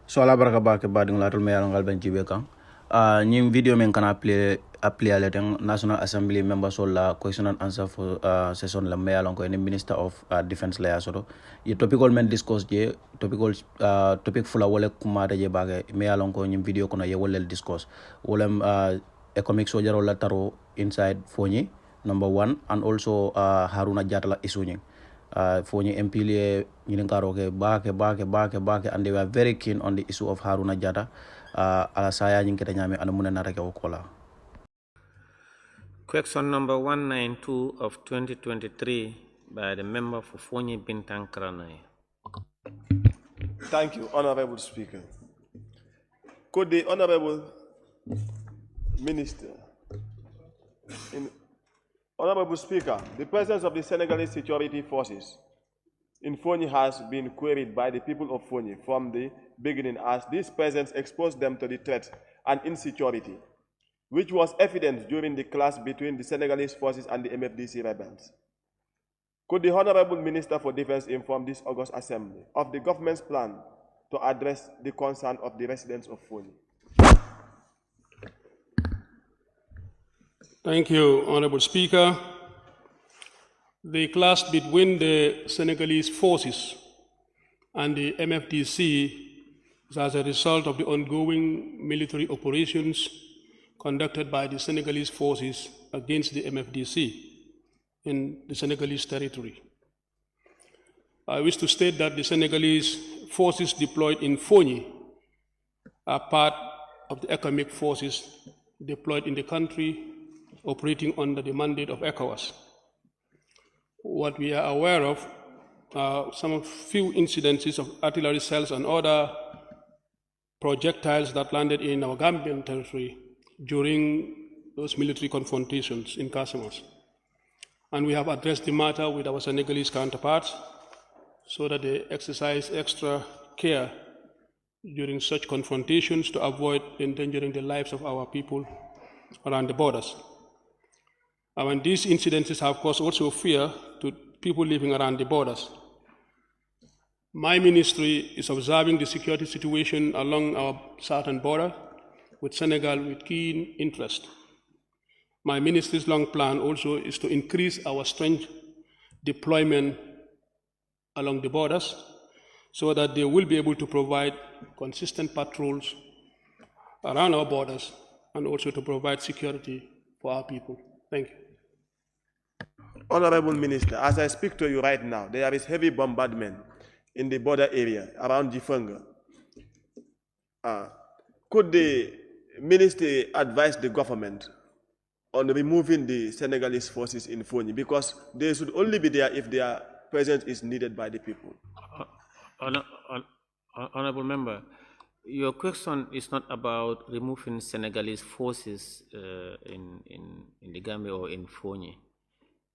So ala baraka bake bading latul me yalangal ben jibe kan nyim video men kana apply ale ten National Assembly members la question and answer for session la me yalan ko ni Minister of Defense la yasoto ye topical men discuss je topical topic fula wala kuma je bake me yalan ko nyim video kono ye wala discuss wala ECOMIC soldier la taro inside Fonyi number 1 and also Haruna Jatala isunying Fonyi MPLA Nilinkaroke Bake, and they were very keen on the issue of Haruna Jata. Alasaya Ninketa Nyame Anamuna Narake Okola. Question number 192 of 2023 by the member for Fonyi Bintang Kranai. Thank you, Honorable Speaker. Could the Honorable Minister, Honorable Speaker, the presence of the Senegalese security forces in Fonyi has been queried by the people of Fonyi from the beginning, as this presence exposed them to the threat and insecurity, which was evident during the clash between the Senegalese forces and the MFDC rebels. Could the Honorable Minister for Defense inform this August Assembly of the government's plan to address the concern of the residents of Fonyi? Thank you, Honorable Speaker. The clash between the Senegalese forces and the MFDC is as a result of the ongoing military operations conducted by the Senegalese forces against the MFDC in the Senegalese territory. I wish to state that the Senegalese forces deployed in Fonyi are part of the ECOMIC forces deployed in the country operating under the mandate of ECOWAS. What we are aware of are some few incidences of artillery shells and other projectiles that landed in our Gambian territory during those military confrontations in Casamance. And we have addressed the matter with our Senegalese counterparts so that they exercise extra care during such confrontations to avoid endangering the lives of our people around the borders. And these incidences have caused also fear to people living around the borders. My ministry is observing the security situation along our southern border with Senegal with keen interest. My ministry's long plan also is to increase our strength deployment along the borders so that they will be able to provide consistent patrols around our borders and also to provide security for our people. Thank you. Honorable Minister, as I speak to you right now, there is heavy bombardment in the border area around Jifunga. Could the ministry advise the government on removing the Senegalese forces in Fonyi, because they should only be there if their presence is needed by the people? Honorable Member, your question is not about removing Senegalese forces in the Gambia or in Fonyi.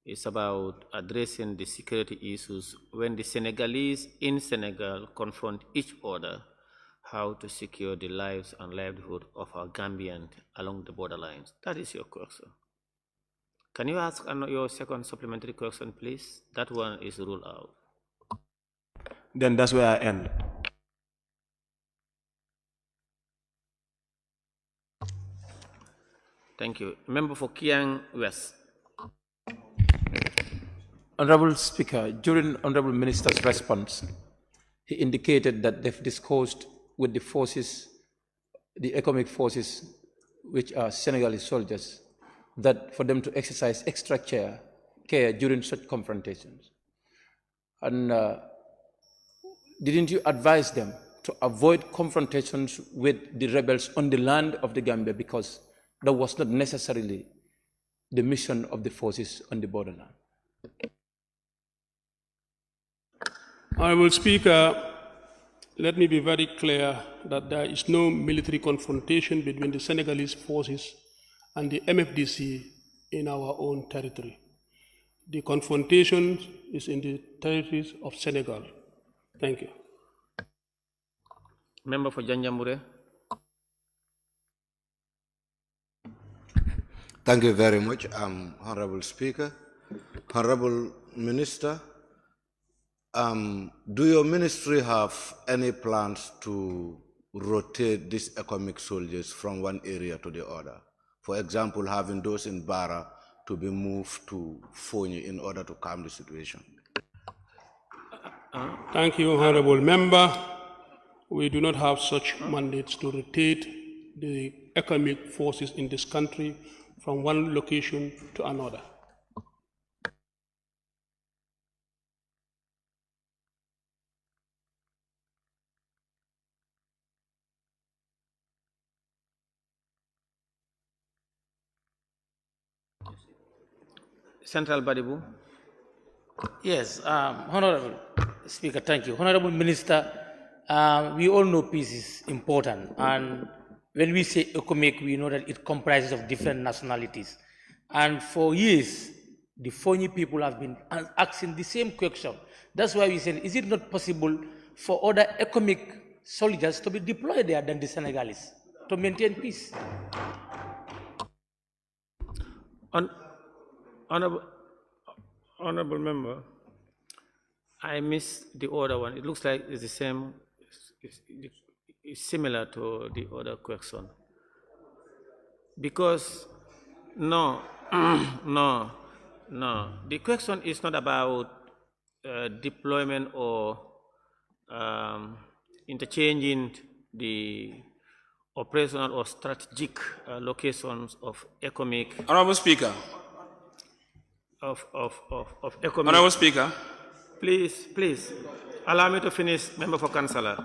It's about addressing the security issues when the Senegalese in Senegal confront each other, how to secure the lives and livelihood of our Gambians along the borderlines. That is your question. Can you ask your second supplementary question, please? That one is ruled out. Then that's where I end. Thank you. Member for Kiang West. Honorable Speaker, during Honorable Minister's response, he indicated that they've discussed with the forces, the ECOMIC forces, which are Senegalese soldiers, that for them to exercise extra care during such confrontations. And didn't you advise them to avoid confrontations with the rebels on the land of the Gambia, because that was not necessarily the mission of the forces on the borderland? Honorable Speaker, let me be very clear that there is no military confrontation between the Senegalese forces and the MFDC in our own territory. The confrontation is in the territories of Senegal. Thank you. Member for Janjamure. Thank you very much, Honorable Speaker. Honorable Minister, do your ministry have any plans to rotate these ECOMIC soldiers from one area to the other. For example, having those in Bara to be moved to Fonyi in order to calm the situation. Thank you, Honorable Member. We do not have such mandates to rotate the economic forces in this country from one location to another. Central Badibu. Yes, Honorable Speaker, thank you. Honorable Minister, we all know peace is important, and when we say ECOMIC, we know that it comprises of different nationalities. And for years, the Fonyi people have been asking the same question. That's why we said, is it not possible for other ECOMIC soldiers to be deployed there than the Senegalese to maintain peace? Honorable Member, I missed the other one. It looks like it's the same, it's similar to the other question. Because, no, the question is not about deployment or interchanging the operational or strategic locations of ECOMIC. Honorable Speaker. Of ECOMIC. Honorable Speaker. Please, allow me to finish, Member for Councillor.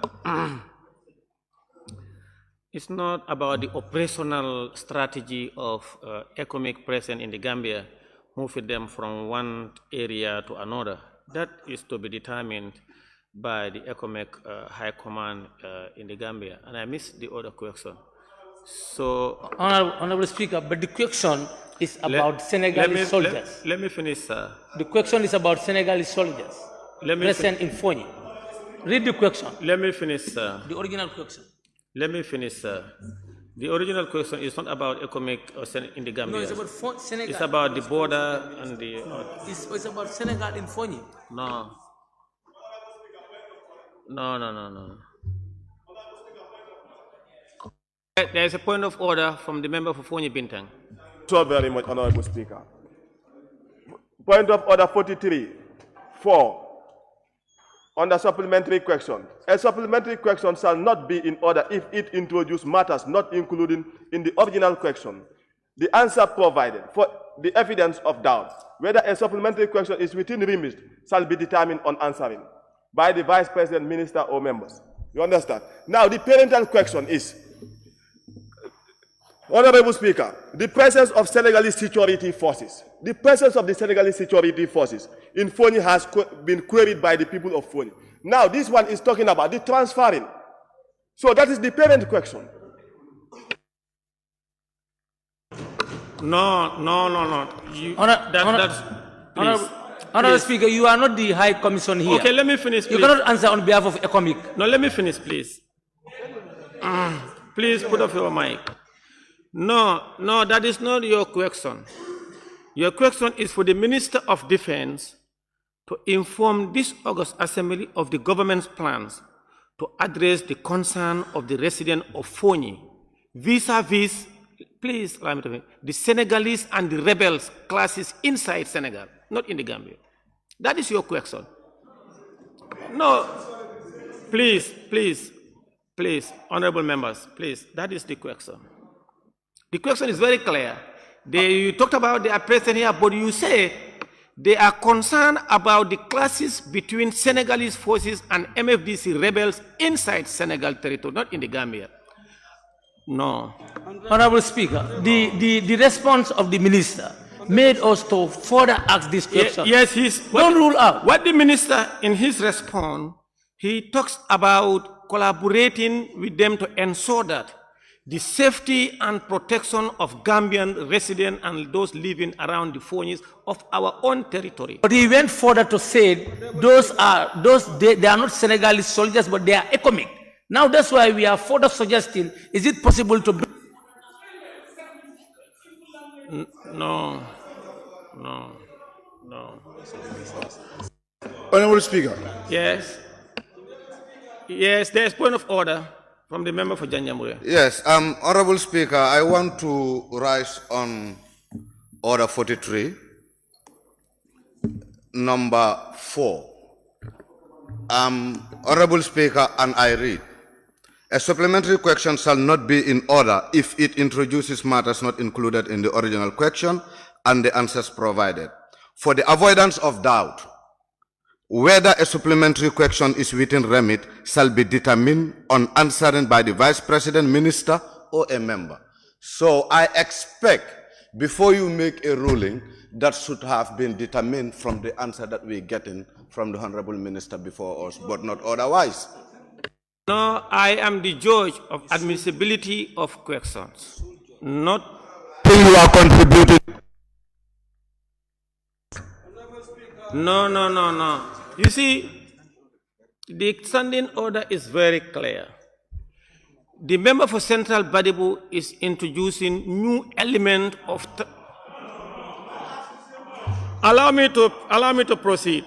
It's not about the operational strategy of ECOMIC present in the Gambia, moving them from one area to another. That is to be determined by the ECOMIC High Command in the Gambia. And I missed the other question. So, Honorable Speaker, but the question is about Senegalese soldiers. Let me finish, sir. The question is about Senegalese soldiers present in Fonyi. Read the question. Let me finish, sir. The original question. Let me finish, sir. The original question is not about ECOMIC or in the Gambia. No, it's about Senegal. It's about the border and the... It's about Senegal in Fonyi. No. There is a point of order from the member for Fonyi Bintang. So very much, Honorable Speaker. Point of order 43. 4. On the supplementary question. A supplementary question shall not be in order if it introduces matters not included in the original question. The answer provided for the evidence of doubt, whether a supplementary question is within remit, shall be determined on answering by the Vice President, Minister, or members. You understand? Now, the parental question is, Honorable Speaker, the presence of Senegalese security forces, in Fonyi has been queried by the people of Fonyi. Now, this one is talking about the transferring. So that is the parent question. No. Honorable Speaker, you are not the High Commission here. Okay, let me finish, please. You cannot answer on behalf of ECOMIC. No, let me finish, please. Please put off your mic. No, that is not your question. Your question is for the Minister of Defense to inform this August Assembly of the government's plans to address the concern of the residents of Fonyi vis-a-vis, please, the Senegalese and the rebels classes inside Senegal, not in the Gambia. That is your question. No, please, honorable members, please, that is the question. The question is very clear. You talked about they are present here, but you say they are concerned about the clashes between Senegalese forces and MFDC rebels inside Senegal territory, not in the Gambia. No. Honorable Speaker, the response of the minister made us to further ask this question. Yes, don't rule out. What the minister, in his response, he talks about collaborating with them to ensure that the safety and protection of Gambian residents and those living around the Fonyis of our own territory. But he went further to say they are not Senegalese soldiers, but they are ECOMIC. Now that's why we are further suggesting, is it possible to... No. Honorable Speaker. Yes, there is point of order. From the member for Janjamure. Yes, Honorable Speaker, I want to rise on Order 43, number 4. Honorable Speaker, and I read, a supplementary question shall not be in order if it introduces matters not included in the original question and the answers provided. For the avoidance of doubt, whether a supplementary question is within remit shall be determined on answering by the Vice President, Minister, or a member. So I expect, before you make a ruling, that should have been determined from the answer that we're getting from the Honorable Minister before us, but not otherwise. No, I am the judge of admissibility of questions, not You are contributing. No. You see, the standing order is very clear. The member for Central Badibu is introducing new element of. Allow me to proceed.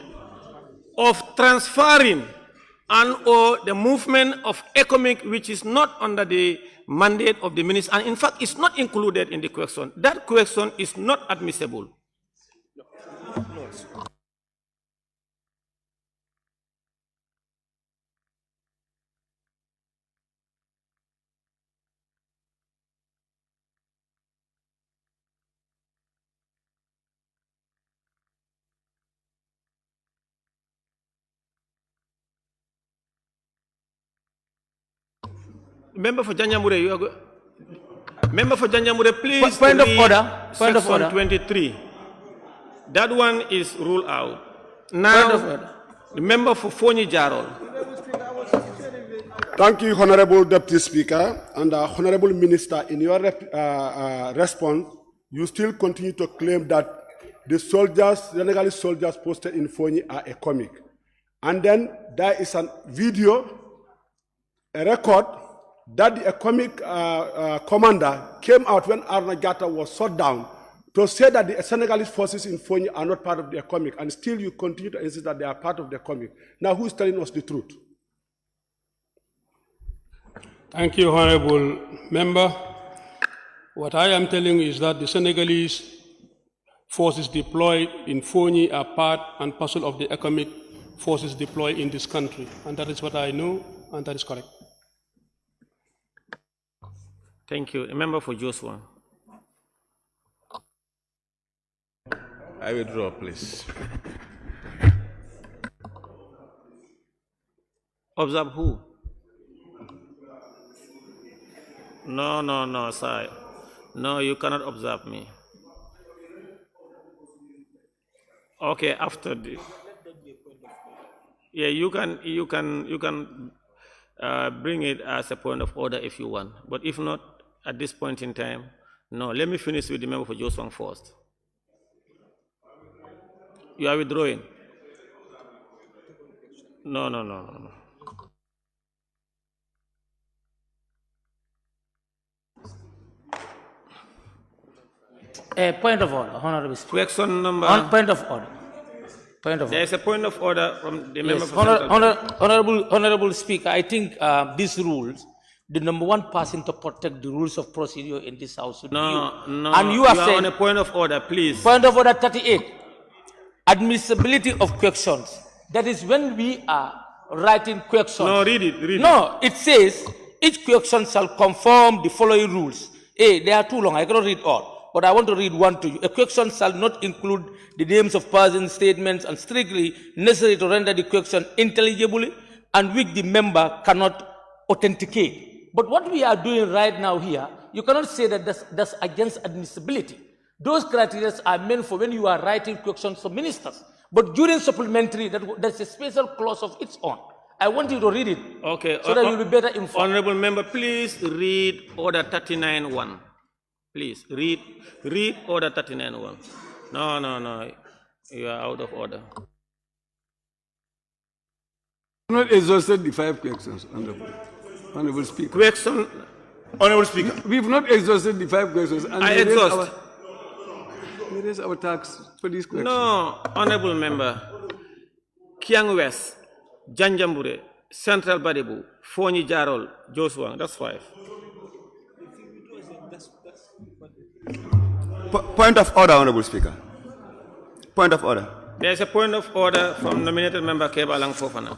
Of transferring and or the movement of ECOMIC, which is not under the mandate of the minister, and in fact, it's not included in the question. That question is not admissible. Member for Janjamure, you are Member for Janjamure, please. Point of order. Point of order. 23. That one is ruled out. Now, the member for Foni Jarol. Thank you, Honorable Deputy Speaker. And Honorable Minister, in your response, you still continue to claim that the soldiers, the Senegalese soldiers posted in Foni are ECOMIC. And then there is a video, a record, that the ECOMIC commander came out when Arna Gata was shot down to say that the Senegalese forces in Foni are not part of the ECOMIC, and still you continue to insist that they are part of the ECOMIC. Now, who is telling us the truth? Thank you, Honorable Member. What I am telling you is that the Senegalese forces deployed in Foni are part and parcel of the ECOMIC forces deployed in this country, and that is what I know, and that is correct. Thank you. A member for Joshua. I withdraw, please. Observe who? No, sir. No, you cannot observe me. Okay, after the. Yeah, you can bring it as a point of order if you want. But if not, at this point in time, no. Let me finish with the member for Joswang first. You are withdrawing? No. Point of order, Honorable Speaker. Question number. Point of order. Point of order. There is a point of order from the member Yes, for Honorable Speaker, I think these rules, the number one person to protect the rules of procedure in this House would be you. No. And you are saying, on a point of order, please. Point of order 38, admissibility of questions. That is when we are writing questions. No, read it. No, it says each question shall conform the following rules. They are too long, I cannot read all, but I want to read one to you. A question shall not include the names of persons, statements, and strictly necessary to render the question intelligibly and which the member cannot authenticate. But what we are doing right now here, you cannot say that that's against admissibility. Those criteria are meant for when you are writing questions for ministers. But during supplementary, that's a special clause of its own. I want you to read it. Okay. So that you'll be better informed. Honorable member, please read order 39.1. Please read order 39.1. No. You are out of order. Not exhausted the 5 questions, Honorable Speaker. Question. Honorable Speaker. We've not exhausted the 5 questions. And I exhaust. Where is our tax for these questions? No, honorable member. Kiang West, Janjambure, Central Badibu, Fonyi Jarol, Joshua, that's 5. Point of order, Honorable Speaker. Point of order. There's a point of order from nominated member Kebalang Fofana.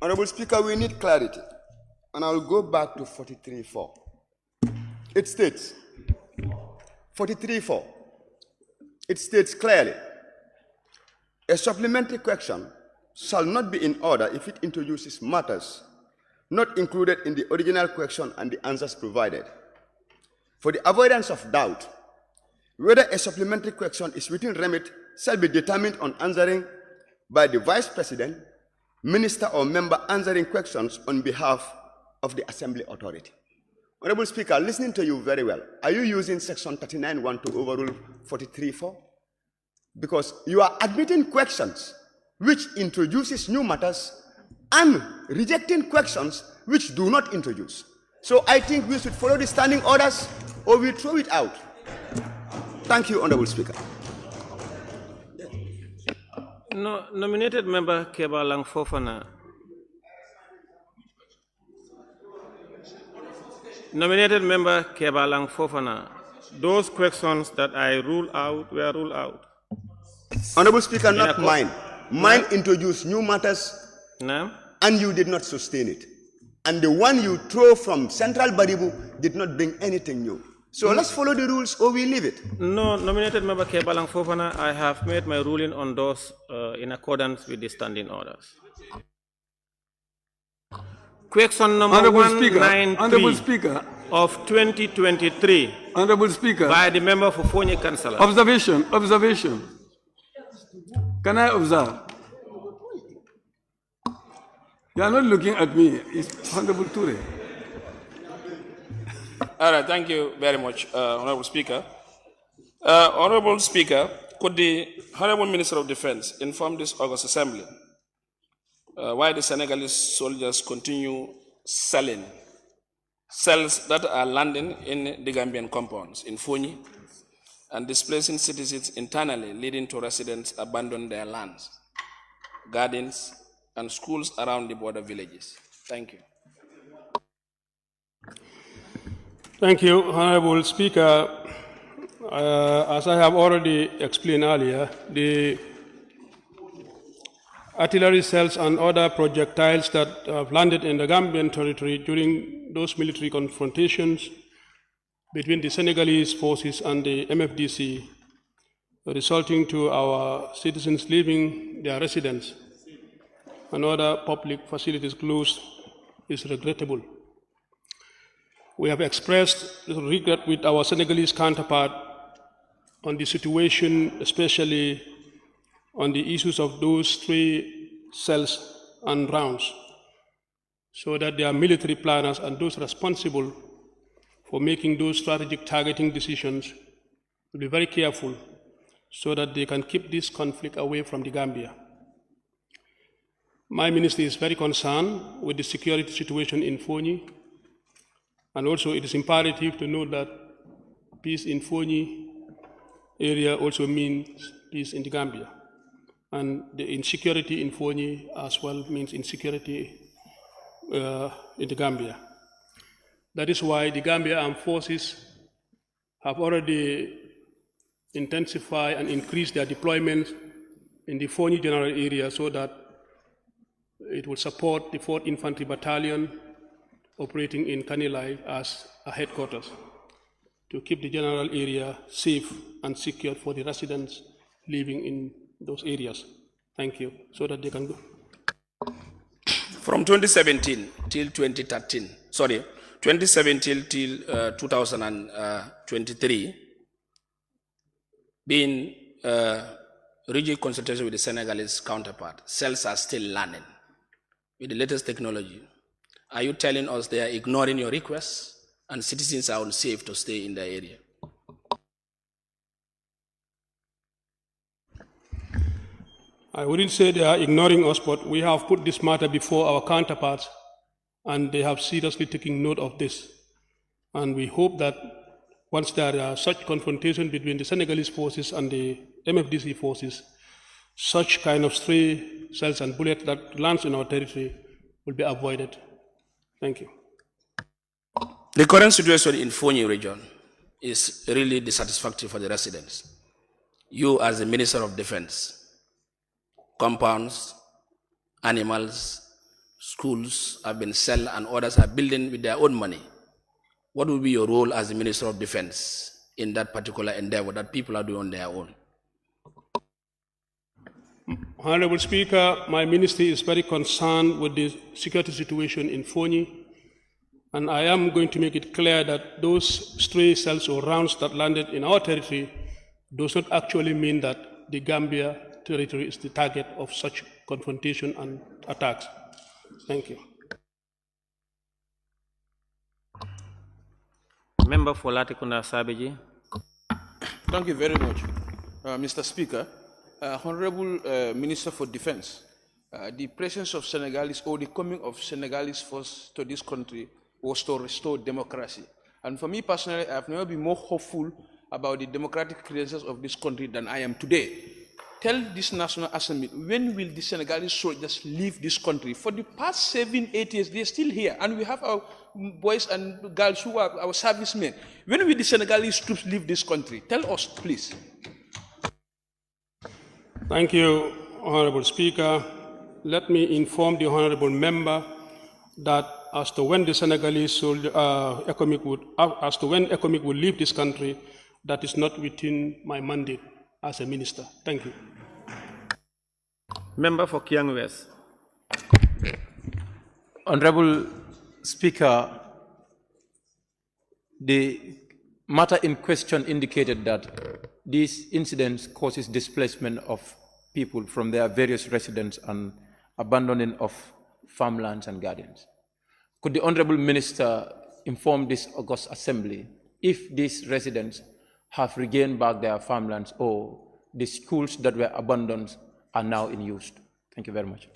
Honorable Speaker, we need clarity. And I will go back to 43.4. It states, 43.4, it states clearly, a supplementary question shall not be in order if it introduces matters not included in the original question and the answers provided. For the avoidance of doubt, whether a supplementary question is within remit shall be determined on answering by the Vice President, Minister or member answering questions on behalf of the Assembly Authority. Honorable Speaker, listening to you very well, are you using section 39(1) to overrule 43(4)? Because you are admitting questions which introduces new matters and rejecting questions which do not introduce. So I think we should follow the standing orders or we throw it out. Thank you, Honorable Speaker. No, nominated member Kebalang Fofana. Nominated member Kebalang Fofana. Those questions that I ruled out were ruled out. Honorable Speaker, not mine. Mine introduced new matters and you did not sustain it. And the one you throw from Central Badibu did not bring anything new. So let's follow the rules or we leave it. No, nominated member Kebalang Fofana, I have made my ruling on those in accordance with the standing orders. Question number 193 of 2023 Honorable Speaker, by the member for Fonyi Councillor. Observation. Can I observe? You are not looking at me. It's Honorable Ture. All right, thank you very much, Honorable Speaker. Honorable Speaker, could the Honorable Minister of Defense inform this August Assembly why the Senegalese soldiers continue selling cells that are landing in the Gambian compounds in Fonyi and displacing citizens internally, leading to residents abandon their lands, gardens, and schools around the border villages? Thank you. Thank you, Honorable Speaker. As I have already explained earlier, the artillery cells and other projectiles that have landed in the Gambian territory during those military confrontations between the Senegalese forces and the MFDC, resulting to our citizens leaving their residence and other public facilities closed, is regrettable. We have expressed regret with our Senegalese counterpart on the situation, especially on the issues of those 3 cells and rounds, so that their military planners and those responsible for making those strategic targeting decisions will be very careful so that they can keep this conflict away from the Gambia. My ministry is very concerned with the security situation in Fonyi, and also it is imperative to note that peace in Fonyi area also means peace in the Gambia. And the insecurity in Fonyi as well means insecurity in the Gambia. That is why the Gambia Armed Forces have already intensified and increased their deployment in the Fonyi general area so that it will support the 4th Infantry Battalion operating in Kanilai as a headquarters to keep the general area safe and secure for the residents living in those areas. Thank you. So that they can go. From 2017 till 2013, 2017 till 2023, being rigid consultation with the Senegalese counterpart, cells are still landing with the latest technology. Are you telling us they are ignoring your requests and citizens are unsafe to stay in the area? I wouldn't say they are ignoring us, but we have put this matter before our counterparts and they have seriously taken note of this. And we hope that once there are such confrontation between the Senegalese forces and the MFDC forces, such kind of stray cells and bullets that lands in our territory will be avoided. Thank you. The current situation in Fonyi region is really dissatisfactory for the residents. You, as the Minister of Defense, compounds, animals, schools have been sold and others are building with their own money. What will be your role as the Minister of Defense in that particular endeavor that people are doing on their own? Honorable Speaker, my ministry is very concerned with the security situation in Fonyi, and I am going to make it clear that those stray cells or rounds that landed in our territory does not actually mean that the Gambia territory is the target of such confrontation and attacks. Thank you. Member for Latikunda Sabeji. Thank you very much, Mr. Speaker. Honorable Minister for Defense, the presence of Senegalese or the coming of Senegalese force to this country was to restore democracy. And for me personally, I have never been more hopeful about the democratic credentials of this country than I am today. Tell this National Assembly, when will the Senegalese soldiers leave this country? For the past 7-8 years, they're still here, and we have our boys and girls who are our servicemen. When will the Senegalese troops leave this country? Tell us, please. Thank you, Honorable Speaker. Let me inform the Honorable Member that as to when the Senegalese soldier, ECOMIC will leave this country, that is not within my mandate as a minister. Thank you. Member for Kiang West. Honorable Speaker, the matter in question indicated that these incidents causes displacement of people from their various residents and abandoning of farmlands and gardens. Could the Honorable Minister inform this August Assembly if these residents have regained back their farmlands or the schools that were abandoned are now in use? Thank you very much.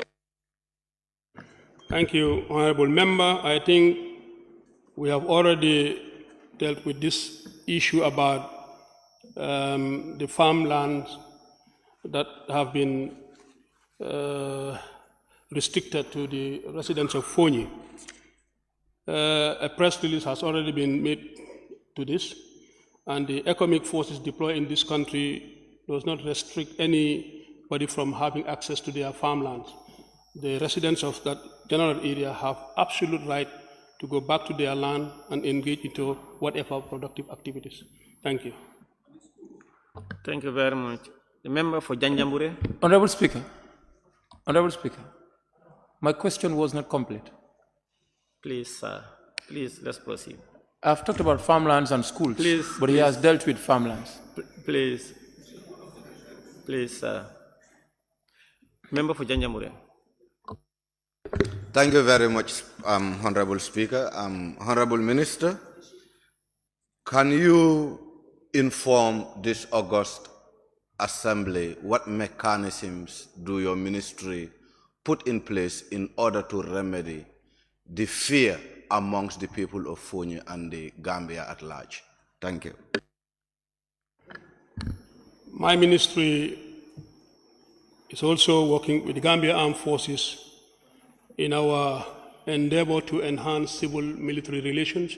Thank you, Honorable Member. I think we have already dealt with this issue about the farmlands that have been restricted to the residents of Fonyi. A press release has already been made to this, and the ECOMIC forces deployed in this country does not restrict anybody from having access to their farmlands. The residents of that general area have absolute right to go back to their land and engage into whatever productive activities. Thank you. Thank you very much. The member for Janjambure. Honorable Speaker, my question was not complete. Please, sir. Please, let's proceed. I've talked about farmlands and schools, but he has dealt with farmlands. Please, sir. Member for Janjambure. Thank you very much, Honorable Speaker. Honorable Minister, can you inform this August Assembly what mechanisms do your ministry put in place in order to remedy the fear amongst the people of Fonyi and the Gambia at large? Thank you. My ministry is also working with the Gambia Armed Forces in our endeavor to enhance civil-military relations.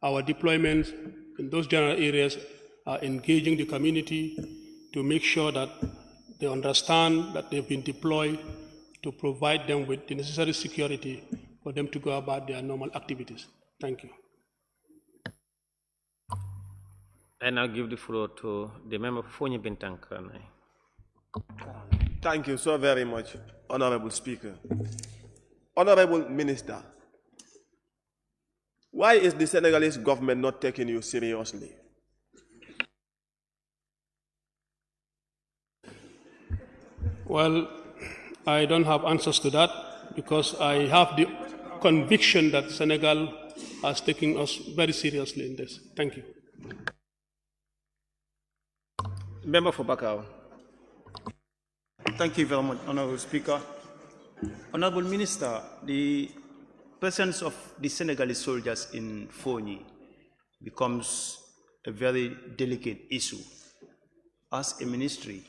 Our deployments in those general areas are engaging the community to make sure that they understand that they've been deployed to provide them with the necessary security for them to go about their normal activities. Thank you. I now give the floor to the member for Fonyi Bintankanai. Thank you so very much, Honorable Speaker. Honorable Minister, why is the Senegalese government not taking you seriously? Well, I don't have answers to that because I have the conviction that Senegal is taking us very seriously in this. Thank you. Member for Bakau. Thank you very much, Honorable Speaker. Honorable Minister, the presence of the Senegalese soldiers in Fonyi becomes a very delicate issue. As a ministry,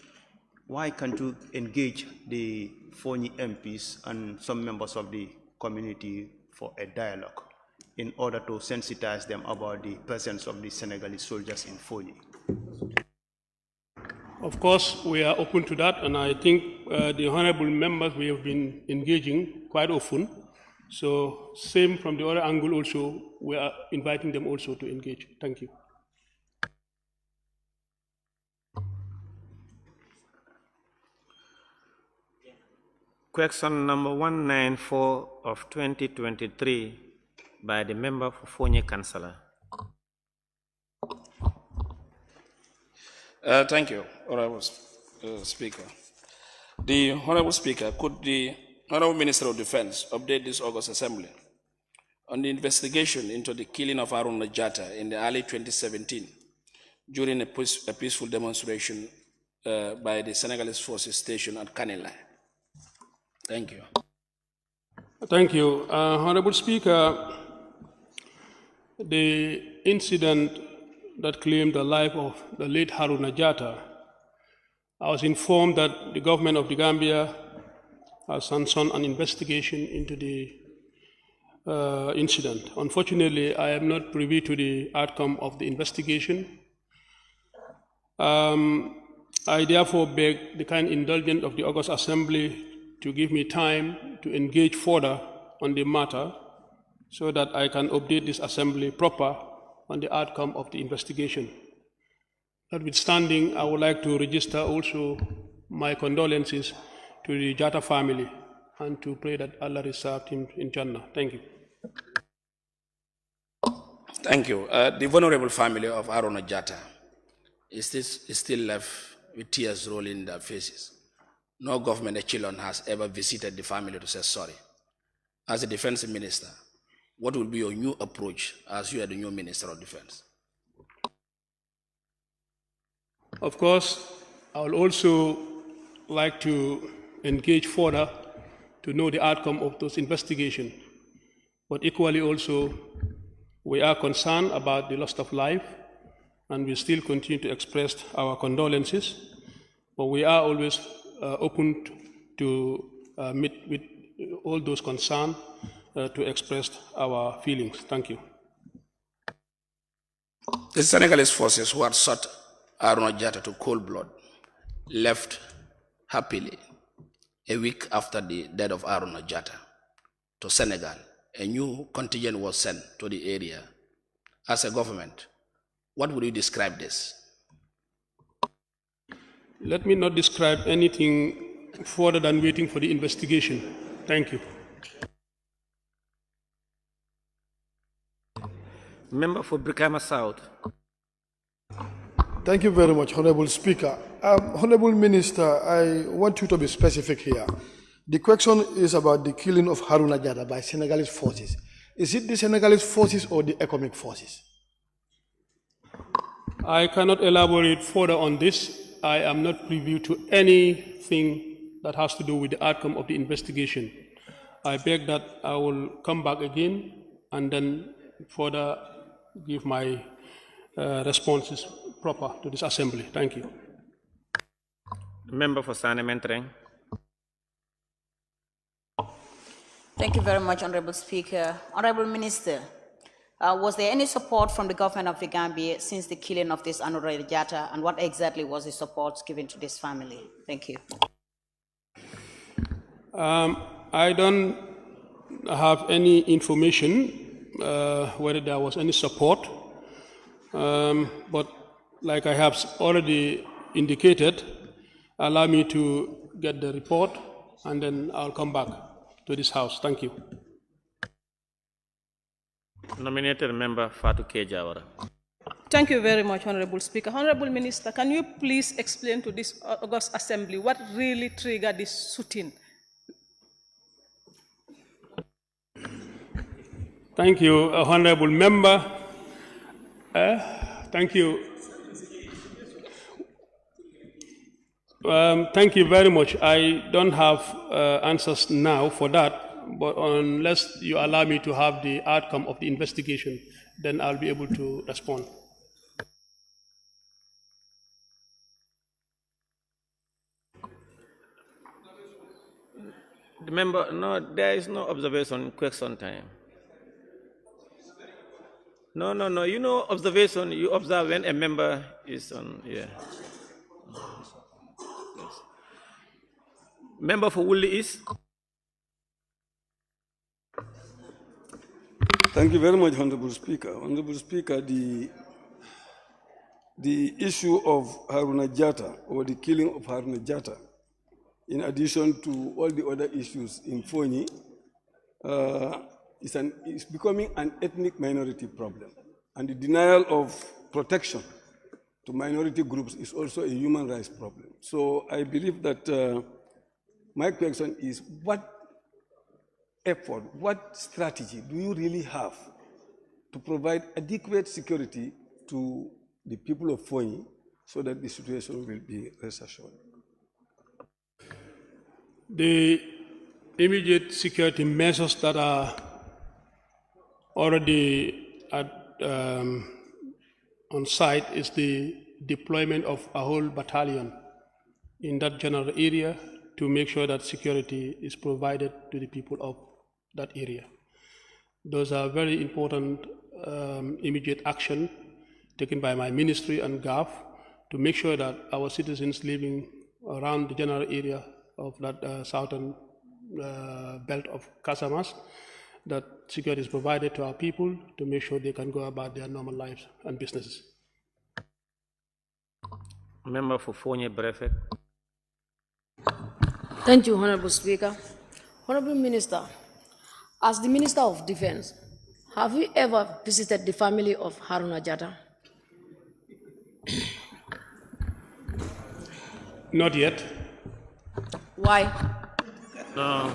why can't you engage the Fonyi MPs and some members of the community for a dialogue in order to sensitize them about the presence of the Senegalese soldiers in Fonyi. Of course, we are open to that, and I think the honorable members, we have been engaging quite often. So same from the other angle also, we are inviting them also to engage. Thank you. Question number 194 of 2023 by the member for Fonyi Councillor. Thank you, Honorable Speaker. The Honorable Speaker, could the Honorable Minister of Defense update this August Assembly on the investigation into the killing of Harun Najata in the early 2017 during a peaceful demonstration by the Senegalese forces stationed at Kanilai? Thank you. Thank you. Honorable Speaker, the incident that claimed the life of the late Harun Najata, I was informed that the government of the Gambia has sanctioned an investigation into the incident. Unfortunately, I am not privy to the outcome of the investigation. I therefore beg the kind indulgence of the August Assembly to give me time to engage further on the matter so that I can update this Assembly proper on the outcome of the investigation. Notwithstanding, I would like to register also my condolences to the Jata family and to pray that Allah reserve him in Jannah. Thank you. Thank you. The vulnerable family of Harun Najata is still left with tears rolling in their faces. No government echelon has ever visited the family to say sorry. As a defense minister, what will be your new approach as you are the new Minister of Defense? Of course, I will also like to engage further to know the outcome of those investigations. But equally also, we are concerned about the loss of life, and we still continue to express our condolences. But we are always open to meet with all those concerned to express our feelings. Thank you. The Senegalese forces who had shot Harun Najata to cold blood left happily a week after the death of Harun Najata to Senegal. A new contingent was sent to the area. As a government, what would you describe this? Let me not describe anything further than waiting for the investigation. Thank you. Member for Brikama South. Thank you very much, Honorable Speaker. Honorable Minister, I want you to be specific here. The question is about the killing of Harun Najata by Senegalese forces. Is it the Senegalese forces or the ECOMIC forces? I cannot elaborate further on this. I am not privy to anything that has to do with the outcome of the investigation. I beg that I will come back again and then further give my responses proper to this Assembly. Thank you. Member for Sane Mentreng. Thank you very much, Honorable Speaker. Honorable Minister, was there any support from the government of the Gambia since the killing of this Honorable Jata, and what exactly was the support given to this family? Thank you. I don't have any information whether there was any support, but like I have already indicated, allow me to get the report and then I'll come back to this House. Thank you. Nominated member Fatou Kejawara. Thank you very much, Honorable Speaker. Honorable Minister, can you please explain to this August Assembly what really triggered this shooting? Thank you, Honorable Member. Thank you. Thank you very much. I don't have answers now for that, but unless you allow me to have the outcome of the investigation, then I'll be able to respond. The member, no, there is no observation question time. No, no, no. You know, observation, you observe when a member is on, yeah. Yes. Member for Woolly East. Thank you very much, Honorable Speaker. Honorable Speaker, the issue of Haruna Jatta, or the killing of Haruna Jatta, in addition to all the other issues in Fonyi, is becoming an ethnic minority problem. And the denial of protection to minority groups is also a human rights problem. So I believe that my question is, what effort, what strategy do you really have to provide adequate security to the people of Fonyi so that the situation will be reassured? The immediate security measures that are already on site is the deployment of a whole battalion in that general area to make sure that security is provided to the people of that area. Those are very important immediate action taken by my ministry and GAF to make sure that our citizens living around the general area of that southern belt of Casamas, that security is provided to our people to make sure they can go about their normal lives and businesses. Member for Fonyi Brefet. Thank you, Honorable Speaker. Honorable Minister, as the Minister of Defense, have you ever visited the family of Haruna Jatta? Not yet. Why? No.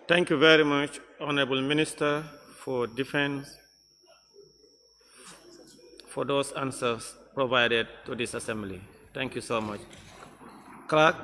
Thank you very much, Honorable Minister for Defense, for those answers provided to this assembly. Thank you so much. Clerk.